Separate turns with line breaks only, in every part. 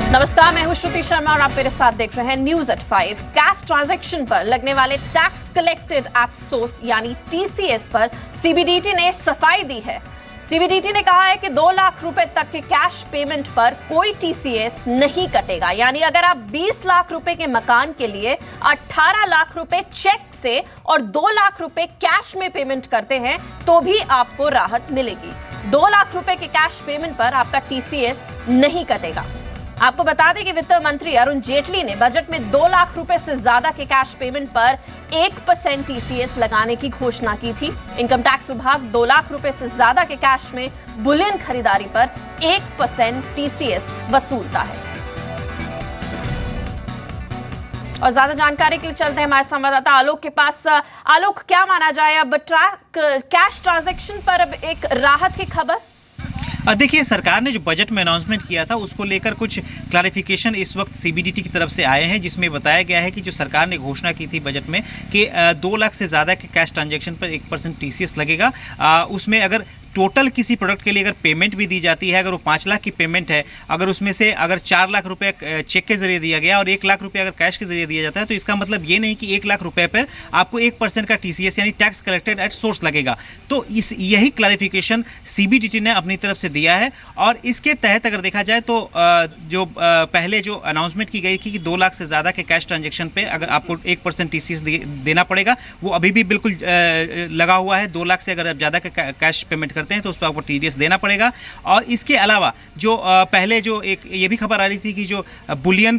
नमस्कार, मैं हूं श्रुति शर्मा और आप मेरे साथ देख रहे हैं न्यूज एट 5। कैश ट्रांजैक्शन पर लगने वाले टैक्स कलेक्टेड एट सोर्स यानी टीसीएस पर सीबीडीटी ने सफाई दी है। सीबीडीटी ने कहा है कि 2 लाख रुपए तक के कैश पेमेंट पर कोई टीसीएस नहीं कटेगा। यानी अगर आप 20 लाख रुपए के मकान के लिए 18 लाख रुपए चेक से और 2 लाख रुपए कैश में पेमेंट करते हैं तो भी आपको राहत मिलेगी। 2 लाख रुपए के कैश पेमेंट पर आपका टीसीएस नहीं कटेगा। आपको बता दें कि वित्त मंत्री अरुण जेटली ने बजट में 2 लाख रुपए से ज्यादा के कैश पेमेंट पर 1% टीसीएस लगाने की घोषणा की थी। इनकम टैक्स विभाग 2 लाख रुपए से ज्यादा के कैश में बुलियन खरीदारी पर 1% टीसीएस वसूलता है। और ज्यादा जानकारी के लिए चलते हैं हमारे संवाददाता आलोक के पास। आलोक, क्या माना जाए अब कैश ट्रांजैक्शन पर अब एक राहत की खबर?
देखिए, सरकार ने जो बजट में अनाउंसमेंट किया था उसको लेकर कुछ क्लैरिफिकेशन इस वक्त सीबीडीटी की तरफ से आए हैं, जिसमें बताया गया है कि जो सरकार ने घोषणा की थी बजट में कि 2 लाख से ज़्यादा के कैश ट्रांजैक्शन पर 1% टीसीएस लगेगा। उसमें अगर टोटल किसी प्रोडक्ट के लिए अगर पेमेंट भी दी जाती है, अगर वो 5 लाख की पेमेंट है, अगर उसमें से अगर 4 लाख रुपए चेक के जरिए दिया गया और 1 लाख रुपए अगर कैश के जरिए दिया जाता है, तो इसका मतलब ये नहीं कि 1 लाख रुपए पर आपको 1% का टीसीएस यानी टैक्स कलेक्टेड एट सोर्स लगेगा। तो यही क्लैरिफिकेशन सीबीडीटी ने अपनी तरफ से दिया है। और इसके तहत अगर देखा जाए तो जो पहले जो अनाउंसमेंट की गई थी कि 2 लाख से ज़्यादा के कैश ट्रांजेक्शन पे अगर आपको 1% टीसीएस देना पड़ेगा, वो अभी भी बिल्कुल लगा हुआ है। 2 लाख से अगर आप ज़्यादा का कैश पेमेंट करते हैं तो उस पर आपको टीडीएस देना पड़ेगा। और इसके अलावा जो पहले जो एक ये भी खबर आ रही थी कि जो बुलियन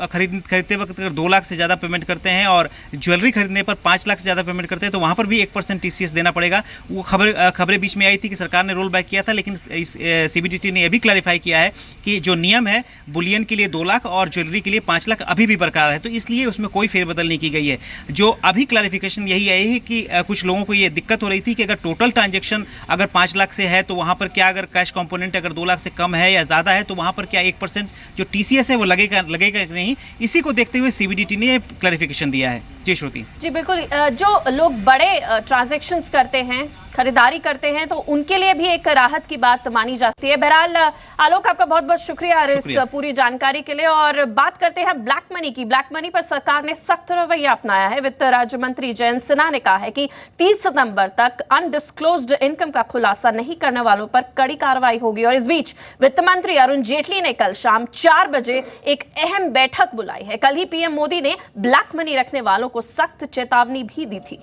खरीदते वक्त अगर 2 लाख से ज़्यादा पेमेंट करते हैं और ज्वेलरी खरीदने पर 5 लाख से ज़्यादा पेमेंट करते हैं तो वहाँ पर भी 1% टीसीएस देना पड़ेगा। वो खबरें बीच में आई थी कि सरकार ने रोल बैक किया था, लेकिन इस सीबीडीटी ने यह भी क्लैरिफाई किया है कि जो नियम है बुलियन के लिए 2 लाख और ज्वेलरी के लिए 5 लाख अभी भी बरकरार है। तो इसलिए उसमें कोई फेरबदल नहीं की गई है। जो अभी क्लैरिफिकेशन यही आई है कि कुछ लोगों को ये दिक्कत हो रही थी कि अगर टोटल ट्रांजैक्शन अगर 5 लाख से है तो वहाँ पर क्या अगर कैश कंपोनेंट अगर 2 लाख से कम है या ज़्यादा है तो वहाँ पर क्या 1% जो टीसीएस है वो लगेगा नहीं। इसी को देखते हुए सीबीडीटी ने क्लैरिफिकेशन दिया है। जी श्रुति।
जी बिल्कुल, जो लोग बड़े ट्रांजैक्शंस करते हैं, खरीदारी करते हैं, तो उनके लिए भी एक राहत की बात मानी जाती है। बहरहाल आलोक, आपका बहुत बहुत शुक्रिया इस पूरी जानकारी के लिए। और बात करते हैं ब्लैक मनी की। ब्लैक मनी पर सरकार ने सख्त रवैया अपनाया है। वित्त राज्य मंत्री जयंत सिन्हा ने कहा है कि 30 सितंबर तक अनडिस्क्लोज्ड इनकम का खुलासा नहीं करने वालों पर कड़ी कार्रवाई होगी। और इस बीच वित्त मंत्री अरुण जेटली ने कल शाम 4 बजे एक अहम बैठक बुलाई है। कल ही पीएम मोदी ने ब्लैक मनी रखने वालों को सख्त चेतावनी भी दी थी।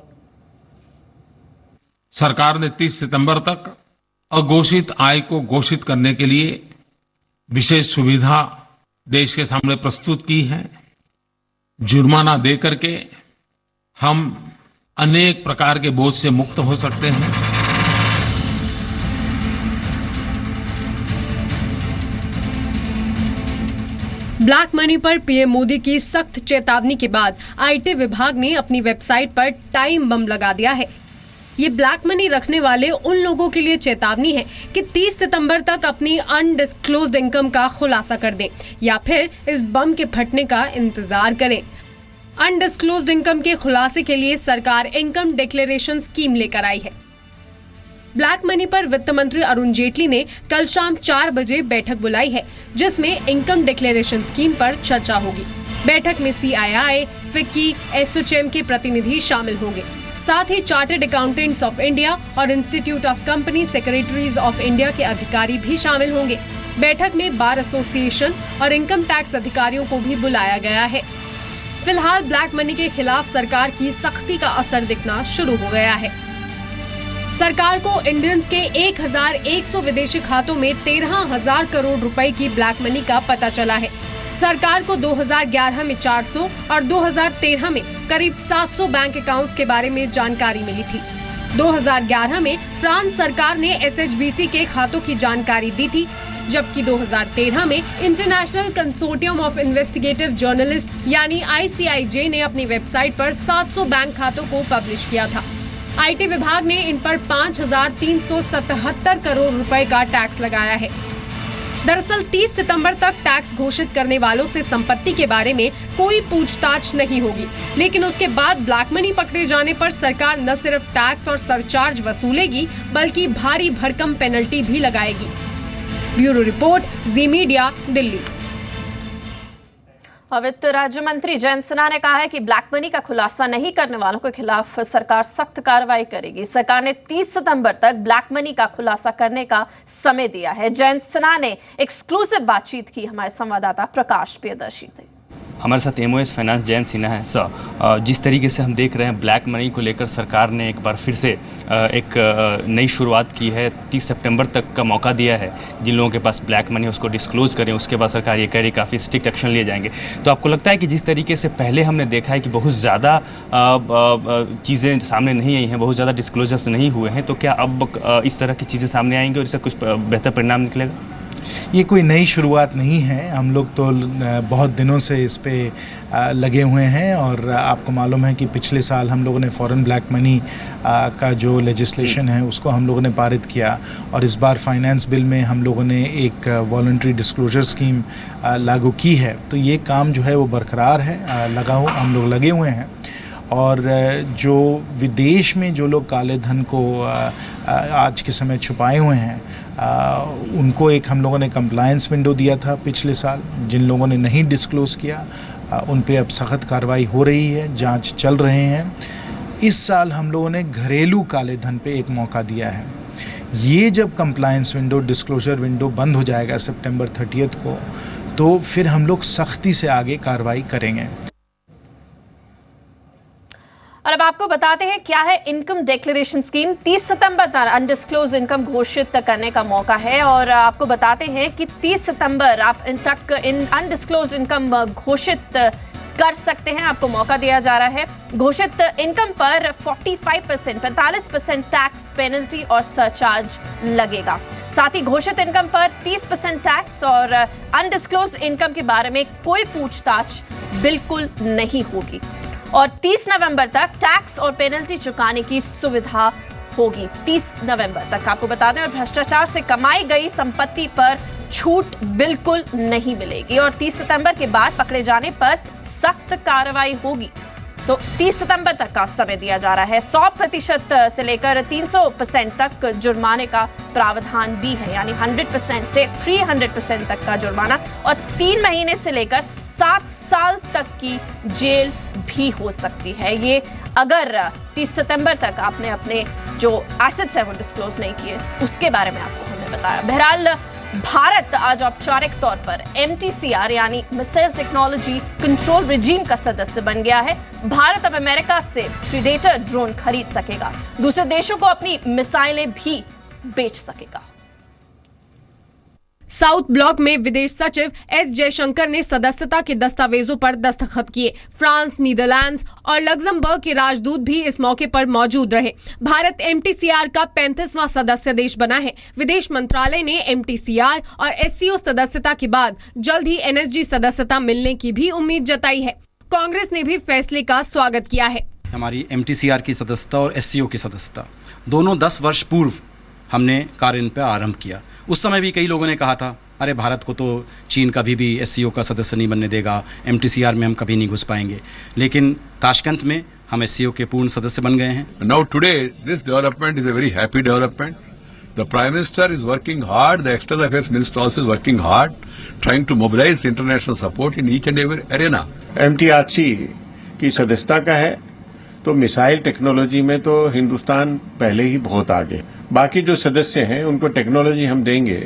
सरकार ने 30 सितंबर तक अघोषित आय को घोषित करने के लिए विशेष सुविधा देश के सामने प्रस्तुत की है। जुर्माना दे करके हम अनेक प्रकार के बोझ से मुक्त हो सकते हैं।
ब्लैक मनी पर पीएम मोदी की सख्त चेतावनी के बाद आईटी विभाग ने अपनी वेबसाइट पर टाइम बम लगा दिया है। ये ब्लैक मनी रखने वाले उन लोगों के लिए चेतावनी है कि 30 सितंबर तक अपनी अनडिस्क्लोज्ड इनकम का खुलासा कर दें या फिर इस बम के फटने का इंतजार करें। अनडिस्क्लोज्ड इनकम के खुलासे के लिए सरकार इनकम डिक्लेरेशन स्कीम लेकर आई है। ब्लैक मनी पर वित्त मंत्री अरुण जेटली ने कल शाम 4 बजे बैठक बुलाई है, जिसमें इनकम डिक्लेरेशन स्कीम पर चर्चा होगी। बैठक में सीआईआई, फिक्की, एसोचैम के प्रतिनिधि शामिल होंगे। साथ ही चार्टर्ड अकाउंटेंट्स ऑफ इंडिया और institute of company secretaries of India के अधिकारी भी शामिल होंगे। बैठक में बार एसोसिएशन और इनकम टैक्स अधिकारियों को भी बुलाया गया है। फिलहाल ब्लैक मनी के खिलाफ सरकार की सख्ती का असर दिखना शुरू हो गया है। सरकार को इंडियंस के 1100 विदेशी खातों में 13,000 करोड़ रुपए की ब्लैक मनी का पता चला है। सरकार को 2011 में 400 और 2013 में करीब 700 बैंक अकाउंट्स के बारे में जानकारी मिली थी। 2011 में फ्रांस सरकार ने एसएचबीसी के खातों की जानकारी दी थी, जबकि 2013 में international consortium of investigative journalist यानी ICIJ ने अपनी वेबसाइट पर 700 बैंक खातों को पब्लिश किया था। आईटी विभाग ने इन पर 5,377 करोड़ रुपए का टैक्स लगाया है। दरअसल 30 सितंबर तक टैक्स घोषित करने वालों से संपत्ति के बारे में कोई पूछताछ नहीं होगी, लेकिन उसके बाद ब्लैक मनी पकड़े जाने पर सरकार न सिर्फ टैक्स और सरचार्ज वसूलेगी बल्कि भारी भरकम पेनल्टी भी लगाएगी। ब्यूरो रिपोर्ट, जी मीडिया, दिल्ली।
और वित्त राज्य मंत्री जयंत सिन्हा ने कहा है कि ब्लैक मनी का खुलासा नहीं करने वालों के खिलाफ सरकार सख्त कार्रवाई करेगी। सरकार ने 30 सितंबर तक ब्लैक मनी का खुलासा करने का समय दिया है। जयंत सिन्हा ने एक्सक्लूसिव बातचीत की हमारे संवाददाता प्रकाश प्रियदर्शी से।
हमारे साथ एमओएस फाइनेंस जयंत सिन्हा है। सर, जिस तरीके से हम देख रहे हैं ब्लैक मनी को लेकर सरकार ने एक बार फिर से एक नई शुरुआत की है। 30 सितंबर तक का मौका दिया है। जिन लोगों के पास ब्लैक मनी है उसको डिस्क्लोज करें, उसके बाद सरकार ये कह रही काफ़ी स्ट्रिक्ट एक्शन लिए जाएंगे। तो आपको लगता है कि जिस तरीके से पहले हमने देखा है कि बहुत ज़्यादा चीज़ें सामने नहीं आई हैं, बहुत ज़्यादा डिस्क्लोजर्स नहीं हुए हैं, तो क्या अब इस तरह की चीज़ें सामने आएंगी और इससे कुछ बेहतर परिणाम निकलेगा?
ये कोई नई शुरुआत नहीं है। हम लोग तो बहुत दिनों से इस पे लगे हुए हैं और आपको मालूम है कि पिछले साल हम लोगों ने फॉरेन ब्लैक मनी का जो लेजिस्लेशन है उसको हम लोगों ने पारित किया और इस बार फाइनेंस बिल में हम लोगों ने एक वॉलंटरी डिस्क्लोजर स्कीम लागू की है। तो ये काम जो है वो बरकरार है, हम लोग लगे हुए हैं। और जो विदेश में जो लोग काले धन को आज के समय छुपाए हुए हैं उनको एक हम लोगों ने कंप्लायंस विंडो दिया था पिछले साल। जिन लोगों ने नहीं डिस्क्लोज़ किया उन पे अब सख्त कार्रवाई हो रही है, जांच चल रहे हैं। इस साल हम लोगों ने घरेलू काले धन पे एक मौका दिया है। ये जब कंप्लायंस विंडो, डिस्क्लोजर विंडो बंद हो जाएगा सितंबर 30 को, तो फिर हम लोग सख्ती से आगे कार्रवाई करेंगे।
और अब आपको बताते हैं क्या है इनकम डिक्लेरेशन स्कीम। 30 सितंबर तक अनडिस्क्लोज इनकम घोषित करने का मौका है और आपको बताते हैं कि 30 सितंबर आप तक अनडिस्क्लोज इनकम घोषित कर सकते हैं। आपको मौका दिया जा रहा है। घोषित इनकम पर 45% टैक्स पेनल्टी और सरचार्ज लगेगा। साथ ही घोषित इनकम पर 30% टैक्स और अनडिस्क्लोज इनकम के बारे में कोई पूछताछ बिल्कुल नहीं होगी। और 30 नवंबर तक टैक्स और पेनल्टी चुकाने की सुविधा होगी। 30 नवंबर तक आपको बता दें। और भ्रष्टाचार से कमाई गई संपत्ति पर छूट बिल्कुल नहीं मिलेगी और 30 सितंबर के बाद पकड़े जाने पर सख्त कार्रवाई होगी। तो 30 सितंबर तक का समय दिया जा रहा है। 100% से लेकर 300% तक जुर्माने का प्रावधान भी है, यानी 100% से 300% तक का जुर्माना और 3 महीने से लेकर 7 साल तक की जेल भी हो सकती है। ये अगर 30 सितंबर तक आपने अपने जो एसेट्स हैं वो डिस्क्लोज नहीं किए, उसके बारे में आपको हमने बताया। बहरहाल भारत आज औपचारिक तौर पर MTCR यानी मिसाइल टेक्नोलॉजी कंट्रोल रिजीम का सदस्य बन गया है। भारत अब अमेरिका से प्रीडेटर ड्रोन खरीद सकेगा, दूसरे देशों को अपनी मिसाइलें भी बेच सकेगा।
साउथ ब्लॉक में विदेश सचिव एस जयशंकर ने सदस्यता के दस्तावेजों पर दस्तखत किए। फ्रांस, नीदरलैंड्स और लग्जमबर्ग के राजदूत भी इस मौके पर मौजूद रहे। भारत MTCR का 35वां सदस्य देश बना है। विदेश मंत्रालय ने MTCR और SCO सदस्यता के बाद जल्द ही NSG सदस्यता मिलने की भी उम्मीद जताई है। कांग्रेस ने भी फैसले का स्वागत किया है।
हमारी MTCR की सदस्यता और SCO की सदस्यता दोनों 10 वर्ष पूर्व हमने कार्य इन पर आरंभ किया। उस समय भी कई लोगों ने कहा था अरे भारत को तो चीन कभी भी SCO का सदस्य नहीं बनने देगा, MTCR में हम कभी नहीं घुस पाएंगे, लेकिन ताशकंद में हम SCO के पूर्ण सदस्य बन गए हैं।
Now today this development is a very happy development. The Prime Minister is working hard, the External Affairs Minister also is working hard, trying to mobilize international support in each and every arena.
MTRC की सदस्यता का है तो missile technology में तो हिंदुस्तान पहले ही बहुत आगे। बाकी जो सदस्य हैं उनको टेक्नोलॉजी हम देंगे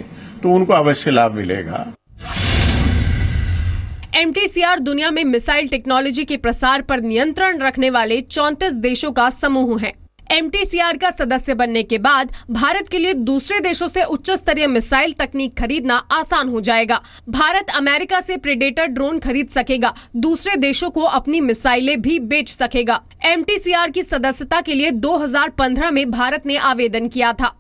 तो उनको अवश्य लाभ मिलेगा।
MTCR दुनिया में मिसाइल टेक्नोलॉजी के प्रसार पर नियंत्रण रखने वाले 34 देशों का समूह है। MTCR का सदस्य बनने के बाद भारत के लिए दूसरे देशों से उच्च स्तरीय मिसाइल तकनीक खरीदना आसान हो जाएगा। भारत अमेरिका से प्रेडेटर ड्रोन खरीद सकेगा, दूसरे देशों को अपनी मिसाइलें भी बेच सकेगा। MTCR की सदस्यता के लिए 2015 में भारत ने आवेदन किया था।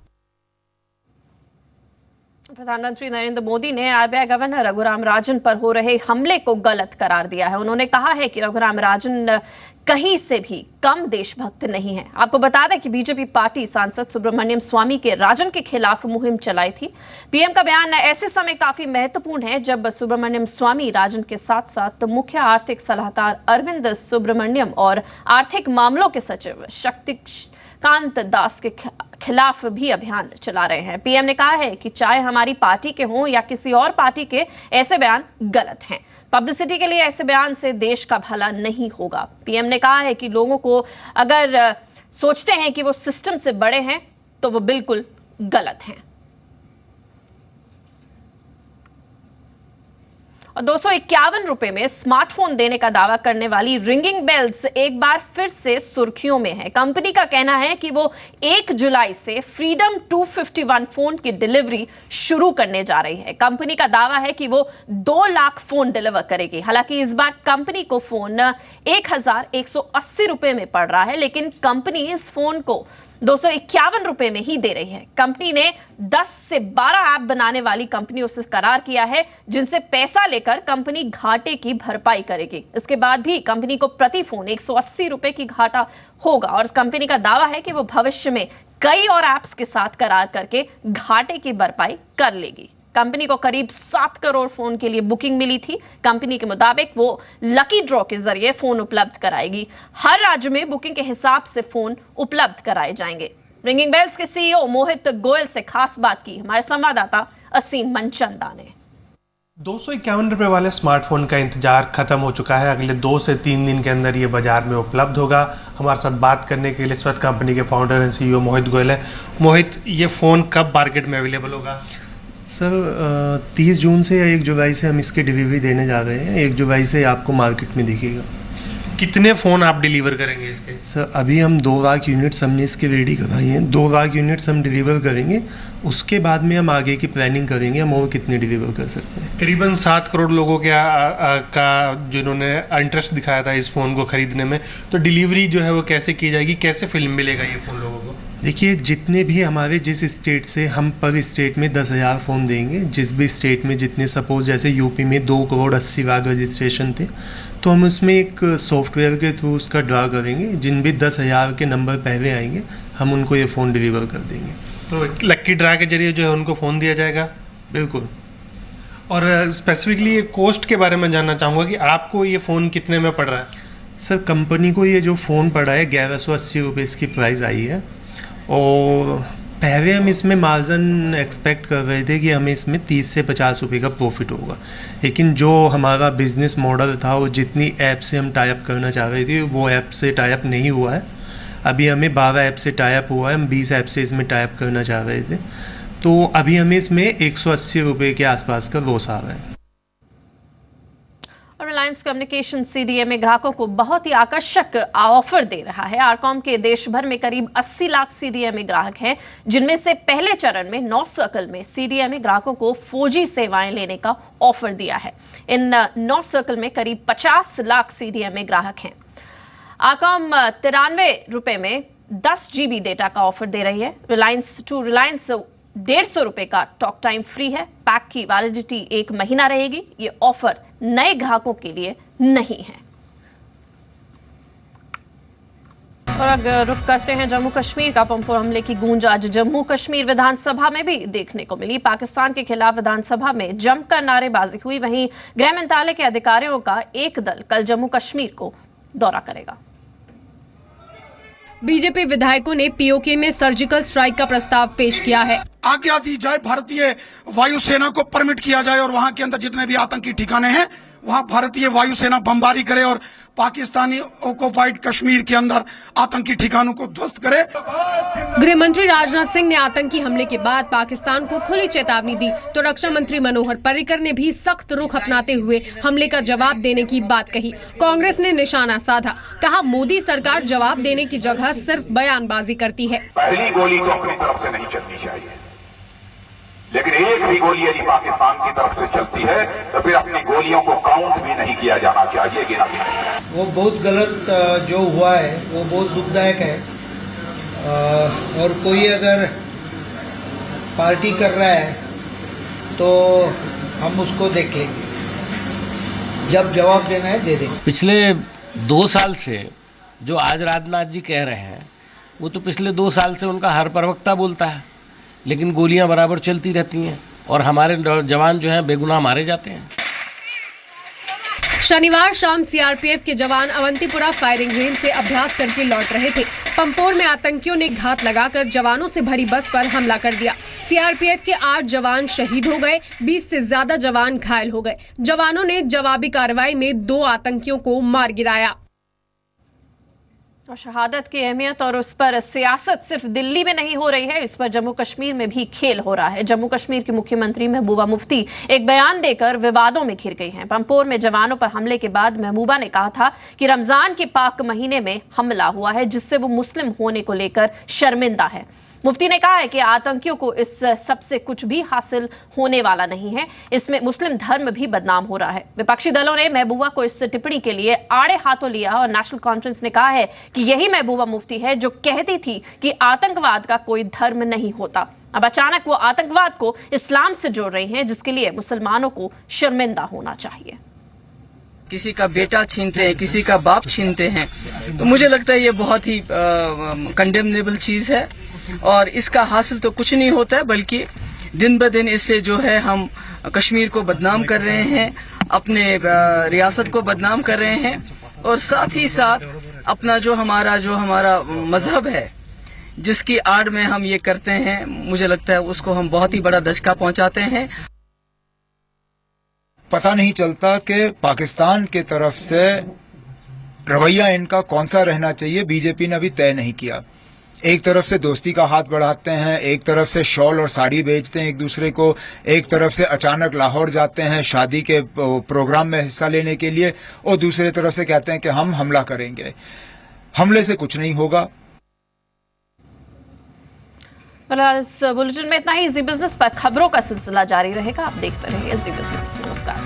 प्रधानमंत्री नरेंद्र मोदी ने RBI गवर्नर रघुराम राजन पर हो रहे हमले को गलत करार दिया है। उन्होंने कहा है कि रघुराम राजन कहीं से भी कम देशभक्त नहीं है। आपको बता दें कि बीजेपी पार्टी सांसद सुब्रमण्यम स्वामी के राजन के खिलाफ मुहिम चलाई थी। पीएम का बयान ऐसे समय काफी महत्वपूर्ण है जब सुब्रमण्यम स्वामी राजन के साथ साथ मुख्य आर्थिक सलाहकार अरविंद सुब्रमण्यम और आर्थिक मामलों के सचिव शक्तिकांत दास के खिलाफ भी अभियान चला रहे हैं। पीएम ने कहा है कि चाहे हमारी पार्टी के हों या किसी और पार्टी के, ऐसे बयान गलत हैं। पब्लिसिटी के लिए ऐसे बयान से देश का भला नहीं होगा। पीएम ने कहा है कि लोगों को अगर सोचते हैं कि वो सिस्टम से बड़े हैं तो वो बिल्कुल गलत हैं। और 251 रुपए में स्मार्टफोन देने का दावा करने वाली रिंगिंग बेल्स एक बार फिर से सुर्खियों में है। कंपनी का कहना है कि वो 1 जुलाई से फ्रीडम 251 फोन की डिलीवरी शुरू करने जा रही है। कंपनी का दावा है कि वो 2 लाख फोन डिलीवर करेगी। हालांकि इस बार कंपनी को फोन 1180 रुपए में पड़ रहा है, लेकिन कंपनी इस फोन को 251 रुपए में ही दे रही है। कंपनी ने 10 से 12 ऐप बनाने वाली कंपनियों से करार किया है, जिनसे पैसा लेकर कंपनी घाटे की भरपाई करेगी। इसके बाद भी कंपनी को प्रति फोन 180 रुपए की घाटा होगा और कंपनी का दावा है कि वो भविष्य में कई और ऐप्स के साथ करार करके घाटे की भरपाई कर लेगी। कंपनी को करीब 7 करोड़ फोन के लिए बुकिंग मिली थी। कंपनी के मुताबिक वो लकी ड्रॉ के जरिए फोन उपलब्ध कराएगी। हर राज्य में बुकिंग के हिसाब से फोन उपलब्ध कराए जाएंगे। रिंगिंग बेल्स के सीईओ मोहित गोयल से खास बात की हमारे संवाददाता असीम मनचंदा ने।
251 रुपए वाले स्मार्टफोन का इंतजार खत्म हो चुका है। अगले 2 से 3 दिन के अंदर ये बाजार में उपलब्ध होगा। हमारे साथ बात करने के लिए इस वक्त कंपनी के फाउंडर एंड सीईओ मोहित गोयल है। मोहित, ये फ़ोन कब मार्केट में अवेलेबल होगा?
सर 30 जून से या 1 जुलाई से हम इसकी डिलीवरी देने जा रहे हैं। 1 जुलाई से आपको मार्केट में दिखेगा।
कितने फ़ोन आप डिलीवर करेंगे इसके?
सर अभी हम 2 लाख यूनिट्स हमने इसके रेडी करवाई हैं। 2 लाख यूनिट्स हम डिलीवर करेंगे। उसके बाद में हम आगे की प्लानिंग करेंगे हम और कितने डिलीवर कर सकते हैं।
करीबन 7 करोड़ लोगों का जिन्होंने इंटरेस्ट दिखाया था इस फ़ोन को ख़रीदने में, तो डिलीवरी जो है वो कैसे की जाएगी, कैसे फिल्म मिलेगा ये फ़ोन लोगों को?
देखिए, जितने भी हमारे जिस स्टेट से हम पर स्टेट में 10,000 फ़ोन देंगे। जिस भी स्टेट में जितने, सपोज जैसे यूपी में 2 करोड़ 80 लाख रजिस्ट्रेशन थे, तो हम उसमें एक सॉफ्टवेयर के थ्रू उसका ड्रा करेंगे। जिन भी 10,000 के नंबर पहले आएंगे हम उनको ये फ़ोन डिलीवर कर देंगे।
तो लक्की ड्रा के जरिए जो है उनको फ़ोन दिया जाएगा?
बिल्कुल।
और स्पेसिफिकली ये कॉस्ट के बारे में जानना चाहूँगा कि आपको ये फ़ोन कितने में पड़ रहा है?
सर कंपनी को ये जो फ़ोन पड़ा है 1180 रुपये इसकी प्राइस आई है। और पहले हम इसमें मार्जिन एक्सपेक्ट कर रहे थे कि हमें इसमें 30 से 50 रुपये का प्रॉफिट होगा, लेकिन जो हमारा बिज़नेस मॉडल था और जितनी ऐप से हम टाइप करना चाह रहे थे वो ऐप से टाइप नहीं हुआ है। अभी हमें 12 ऐप से टाइप हुआ है। हम 20 ऐप से इसमें टाइप करना चाह रहे थे, तो अभी हमें इसमें 180 रुपये के आसपास का लॉस आ रहा है।
रिलायंस कम्युनिकेशन सीडीएमए ग्राहकों को बहुत ही आकर्षक ऑफर दे रहा है। आरकॉम के देश भर में करीब 80 लाख सीडीएमए ग्राहक हैं, जिनमें से पहले चरण में 9 सर्कल में सीडीएमए ग्राहकों को 4G सेवाएं लेने का ऑफर दिया है। इन 9 सर्कल में करीब 50 लाख सीडीएमए ग्राहक हैं। आरकॉम 93 रुपए में 10 GB डेटा का ऑफर दे रही है। रिलायंस 150 रुपए का टॉक टाइम फ्री है। पैक की वैलिडिटी 1 महीना रहेगी। ये ऑफर नए ग्राहकों के लिए नहीं है। और अगर रुक करते हैं जम्मू कश्मीर का, पंपोर हमले की गूंज आज जम्मू कश्मीर विधानसभा में भी देखने को मिली। पाकिस्तान के खिलाफ विधानसभा में जमकर नारेबाजी हुई। वहीं गृह मंत्रालय के अधिकारियों का एक दल कल जम्मू कश्मीर को दौरा करेगा।
बीजेपी विधायकों ने पीओके में सर्जिकल स्ट्राइक का प्रस्ताव पेश किया है।
आज्ञा दी जाए, भारतीय वायुसेना को परमिट किया जाए और वहां के अंदर जितने भी आतंकी ठिकाने हैं वहां भारतीय वायुसेना बमबारी करे और पाकिस्तानी ऑक्युपाइड कश्मीर के अंदर आतंकी ठिकानों को ध्वस्त करे।
गृह मंत्री राजनाथ सिंह ने आतंकी हमले के बाद पाकिस्तान को खुली चेतावनी दी, तो रक्षा मंत्री मनोहर पर्रिकर ने भी सख्त रुख अपनाते हुए हमले का जवाब देने की बात कही। कांग्रेस ने निशाना साधा, कहा मोदी सरकार जवाब देने की जगह सिर्फ बयानबाजी करती है।
पहली गोली तो अपनी तरफ से नहीं चलनी चाहिए, लेकिन एक भी गोली यदि पाकिस्तान की तरफ से चलती है तो फिर अपनी गोलियों को काउंट भी नहीं किया जाना चाहिए, गिना भी नहीं।
वो बहुत गलत जो हुआ है वो बहुत दुखदायक है। और कोई अगर पार्टी कर रहा है तो हम उसको देख लेंगे, जब जवाब देना है दे देंगे।
पिछले 2 साल से जो आज राजनाथ जी कह रहे हैं वो तो पिछले 2 साल से उनका हर प्रवक्ता बोलता है, लेकिन गोलियां बराबर चलती रहती हैं और हमारे जवान जो हैं बेगुनाह मारे जाते हैं।
शनिवार शाम सीआरपीएफ के जवान अवंतीपुरा फायरिंग रेंज से अभ्यास करके लौट रहे थे। पंपोर में आतंकियों ने घात लगाकर जवानों से भरी बस पर हमला कर दिया। सीआरपीएफ के 8 जवान शहीद हो गए, 20 से ज्यादा जवान घायल हो गए। जवानों ने जवाबी कार्रवाई में 2 आतंकियों को मार गिराया।
और शहादत की अहमियत और उस पर सियासत सिर्फ दिल्ली में नहीं हो रही है, इस पर जम्मू कश्मीर में भी खेल हो रहा है। जम्मू कश्मीर की मुख्यमंत्री महबूबा मुफ्ती एक बयान देकर विवादों में घिर गई हैं। पंपोर में जवानों पर हमले के बाद महबूबा ने कहा था कि रमजान के पाक महीने में हमला हुआ है, जिससे वो मुस्लिम होने को लेकर शर्मिंदा है। मुफ्ती ने कहा है कि आतंकियों को इस सबसे कुछ भी हासिल होने वाला नहीं है, इसमें मुस्लिम धर्म भी बदनाम हो रहा है। विपक्षी दलों ने महबूबा को इस टिप्पणी के लिए आड़े हाथों लिया और नेशनल कॉन्फ्रेंस ने कहा है कि यही महबूबा मुफ्ती है जो कहती थी कि आतंकवाद का कोई धर्म नहीं होता। अब अचानक वो आतंकवाद को इस्लाम से जोड़ रही हैं, जिसके लिए मुसलमानों को शर्मिंदा होना चाहिए।
किसी का बेटा छीनते हैं, किसी का बाप छीनते हैं, तो मुझे लगता है ये बहुत ही कंडेमनेबल चीज है और इसका हासिल तो कुछ नहीं होता है, बल्कि दिन ब दिन इससे जो है हम कश्मीर को बदनाम कर रहे हैं, अपने रियासत को बदनाम कर रहे हैं और साथ ही साथ अपना जो हमारा मजहब है जिसकी आड़ में हम ये करते हैं, मुझे लगता है उसको हम बहुत ही बड़ा दचका पहुंचाते हैं।
पता नहीं चलता कि पाकिस्तान के तरफ से रवैया इनका कौन सा रहना चाहिए, बीजेपी ने अभी तय नहीं किया। एक तरफ से दोस्ती का हाथ बढ़ाते हैं, एक तरफ से शॉल और साड़ी बेचते हैं एक दूसरे को, एक तरफ से अचानक लाहौर जाते हैं शादी के प्रोग्राम में हिस्सा लेने के लिए और दूसरी तरफ से कहते हैं कि हम हमला करेंगे। हमले से कुछ नहीं होगा।
इस बुलेटिन में इतना ही। जी बिजनेस पर खबरों का सिलसिला जारी रहेगा, आप देखते रहिए जी बिजनेस। नमस्कार।